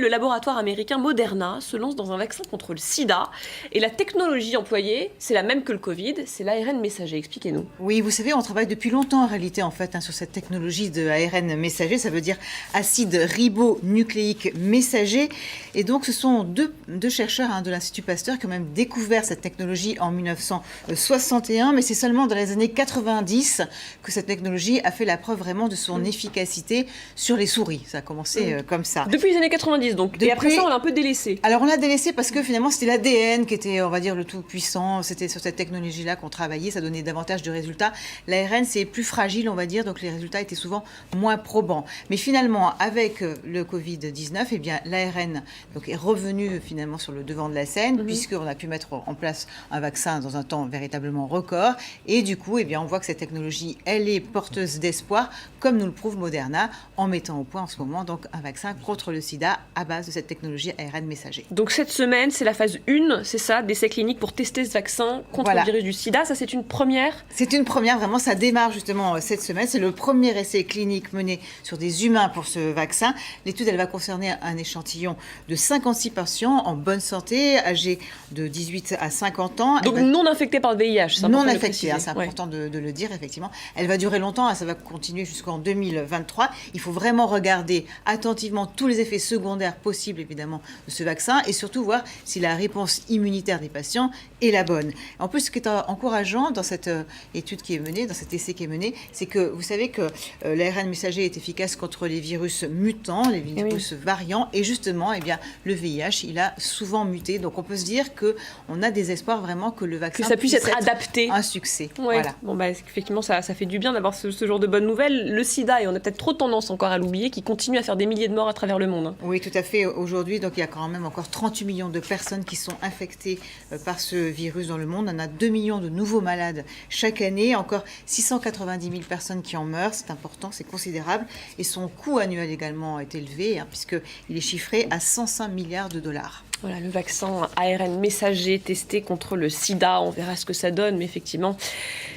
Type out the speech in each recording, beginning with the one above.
le laboratoire américain Moderna se lance dans un vaccin contre le sida. Et la technologie employée, c'est la même que le Covid, c'est l'ARN messager. Expliquez-nous. Oui, vous savez, on travaille depuis longtemps en réalité sur cette technologie de ARN messager. Ça veut dire acide ribonucléique messager. Et donc, ce sont deux chercheurs de l'Institut Pasteur qui ont même découvert cette technologie en 1961. Mais c'est seulement dans les années 90 que cette technologie a fait la preuve vraiment de son efficacité sur les souris. Ça a commencé comme ça. Depuis les années 90, donc. Et après ça, on l'a un peu délaissé. Alors, on l'a délaissé parce que finalement, c'était l'ADN qui était, on va dire, le tout puissant. C'était sur cette technologie-là qu'on travaillait. Ça donnait davantage de résultats. L'ARN, c'est plus fragile, on va dire. Donc, les résultats étaient souvent moins probants. Mais finalement, avec le Covid-19, eh bien, l'ARN est revenu finalement sur le devant de la scène, puisqu'on a pu mettre en place un vaccin dans un temps véritablement record. Et du coup, eh bien, on voit que cette technologie, elle est porteuse d'espoir, comme nous le prouve Moderna, en mettant au point en ce moment donc, un vaccin contre le sida à base de cette technologie ARN messager. Donc cette semaine, c'est la phase 1, c'est ça, d'essai clinique pour tester ce vaccin contre le virus du sida. Ça, c'est une première ? C'est une première, vraiment, ça démarre justement cette semaine. C'est le premier essai clinique mené sur des humains pour ce vaccin. L'étude, elle va concerner un échantillon de 56 patients en bonne santé, âgés de 18 à 50 ans. Donc non infectés par le VIH, c'est important non de infectés, c'est important de le dire, effectivement. Elle va durer longtemps, ça va continuer jusqu'en 2023. Il faut vraiment regarder attentivement tous les effets secondaires possibles, évidemment, de ce vaccin et surtout voir si la réponse immunitaire des patients est la bonne. En plus, ce qui est encourageant dans cette étude qui est menée, dans cet essai qui est mené, c'est que vous savez que l'ARN messager est efficace contre les virus mutants, les virus variants, et justement, eh bien, le VIH, il a souvent muté. Donc, on peut se dire qu'on a des espoirs vraiment que le vaccin puisse être adapté. Un succès. Ouais. Voilà. Bon, effectivement, ça fait du bien d'avoir ce genre de bonnes nouvelles. Le sida, et on a peut-être trop tendance encore à l'oublier, qui continue à faire des milliers de morts à travers le monde. Oui, tout à fait. Aujourd'hui, donc, il y a quand même encore 38 millions de personnes qui sont infectées par ce virus dans le monde. On a 2 millions de nouveaux malades chaque année. Encore 690 000 personnes qui en meurent. C'est important, c'est considérable. Et son coût annuel également est élevé, puisqu'il est chiffré à 105 milliards de dollars. Voilà, le vaccin ARN messager testé contre le sida. On verra ce que ça donne, mais effectivement,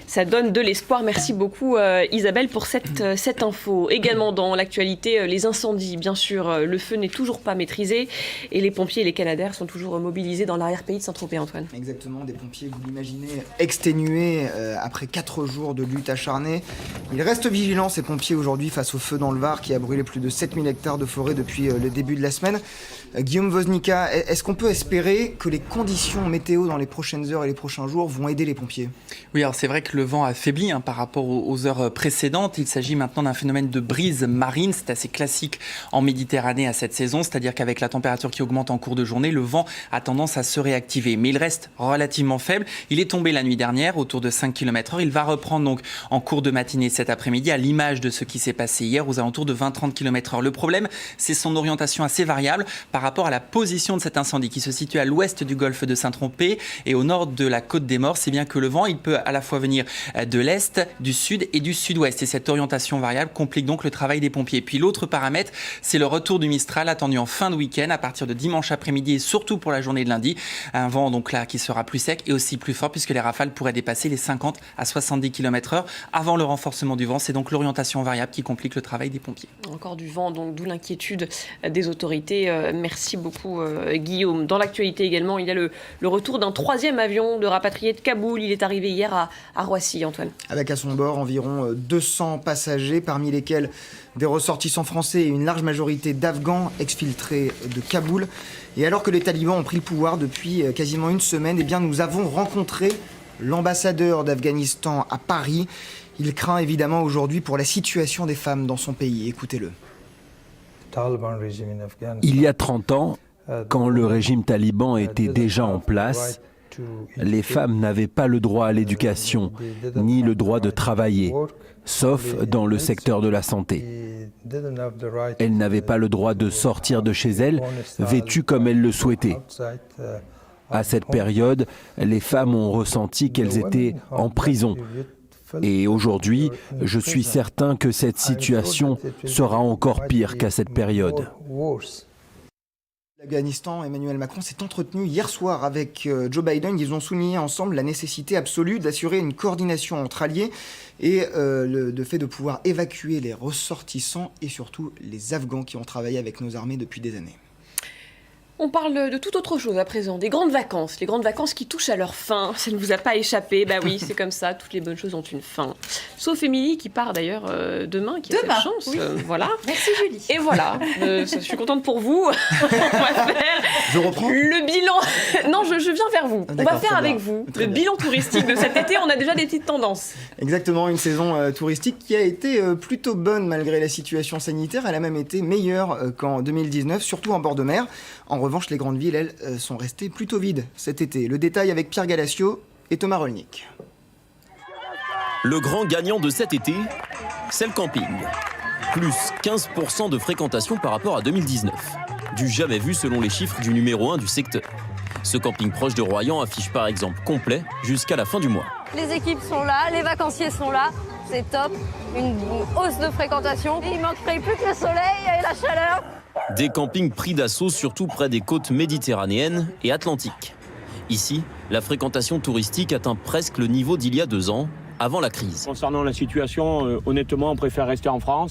ça donne de l'espoir. Merci beaucoup Isabelle pour cette info. Également dans l'actualité, les incendies, bien sûr. Le feu n'est toujours pas maîtrisé et les pompiers et les Canadaires sont toujours mobilisés dans l'arrière-pays de Saint-Tropez, Antoine. Exactement, des pompiers, vous l'imaginez, exténués après 4 jours de lutte acharnée. Ils restent vigilants, ces pompiers, aujourd'hui, face au feu dans le Var qui a brûlé plus de 7000 hectares de forêt depuis le début de la semaine. Guillaume Woznicka, est-ce qu'on peut espérer que les conditions météo dans les prochaines heures et les prochains jours vont aider les pompiers ? Oui, alors c'est vrai que le vent a faibli par rapport aux heures précédentes. Il s'agit maintenant d'un phénomène de brise marine. C'est assez classique en Méditerranée à cette saison, c'est-à-dire qu'avec la température qui augmente en cours de journée, le vent a tendance à se réactiver. Mais il reste relativement faible. Il est tombé la nuit dernière, autour de 5 km/h. Il va reprendre donc en cours de matinée cet après-midi, à l'image de ce qui s'est passé hier, aux alentours de 20-30 km/h. Le problème, c'est son orientation assez variable par rapport à la position de cet incendie qui se situe à l'ouest du golfe de Saint-Tropez et au nord de la Côte des Morts. C'est bien que le vent, il peut à la fois venir de l'est, du sud et du sud-ouest. Et cette orientation variable complique donc le travail des pompiers. Et puis l'autre paramètre, c'est le retour du Mistral attendu en fin de week-end à partir de dimanche après-midi et surtout pour la journée de lundi. Un vent donc là qui sera plus sec et aussi plus fort puisque les rafales pourraient dépasser les 50 à 70 km/h avant le renforcement du vent. C'est donc l'orientation variable qui complique le travail des pompiers. Encore du vent, donc d'où l'inquiétude des autorités. Merci beaucoup Guillaume. Dans l'actualité également, il y a le retour d'un 3e avion de rapatrié de Kaboul. Il est arrivé hier à Roissy, Antoine. Avec à son bord environ 200 passagers, parmi lesquels des ressortissants français et une large majorité d'Afghans exfiltrés de Kaboul. Et alors que les talibans ont pris le pouvoir depuis quasiment une semaine, eh bien nous avons rencontré l'ambassadeur d'Afghanistan à Paris. Il craint évidemment aujourd'hui pour la situation des femmes dans son pays. Écoutez-le. Il y a 30 ans, quand le régime taliban était déjà en place, les femmes n'avaient pas le droit à l'éducation, ni le droit de travailler, sauf dans le secteur de la santé. Elles n'avaient pas le droit de sortir de chez elles, vêtues comme elles le souhaitaient. À cette période, les femmes ont ressenti qu'elles étaient en prison. Et aujourd'hui, je suis certain que cette situation sera encore pire qu'à cette période. L'Afghanistan, Emmanuel Macron s'est entretenu hier soir avec Joe Biden. Ils ont souligné ensemble la nécessité absolue d'assurer une coordination entre alliés et le fait de pouvoir évacuer les ressortissants et surtout les Afghans qui ont travaillé avec nos armées depuis des années. On parle de toute autre chose à présent, des grandes vacances. Les grandes vacances qui touchent à leur fin. Ça ne vous a pas échappé. Bah oui, c'est comme ça, toutes les bonnes choses ont une fin. Sauf Émilie qui part d'ailleurs demain, qui a cette chance. Oui. Voilà. Merci Julie. Et voilà, je suis contente pour vous. On va faire Je reprends. le bilan. Non, je viens vers vous. On va D'accord, faire très avec bien. vous Très le bien. bilan touristique de cet été. On a déjà des petites tendances. Exactement, une saison touristique qui a été plutôt bonne malgré la situation sanitaire. Elle a même été meilleure qu'en 2019, surtout en bord de mer. En revanche, les grandes villes, elles, sont restées plutôt vides cet été. Le détail avec Pierre Galassio et Thomas Rolnik. Le grand gagnant de cet été, c'est le camping. Plus 15% de fréquentation par rapport à 2019. Du jamais vu selon les chiffres du numéro 1 du secteur. Ce camping proche de Royan affiche par exemple complet jusqu'à la fin du mois. Les équipes sont là, les vacanciers sont là, c'est top. Une hausse de fréquentation. Il manquerait plus que le soleil et la chaleur. Des campings pris d'assaut surtout près des côtes méditerranéennes et atlantiques. Ici, la fréquentation touristique atteint presque le niveau d'il y a 2 ans, avant la crise. Concernant la situation, honnêtement, on préfère rester en France.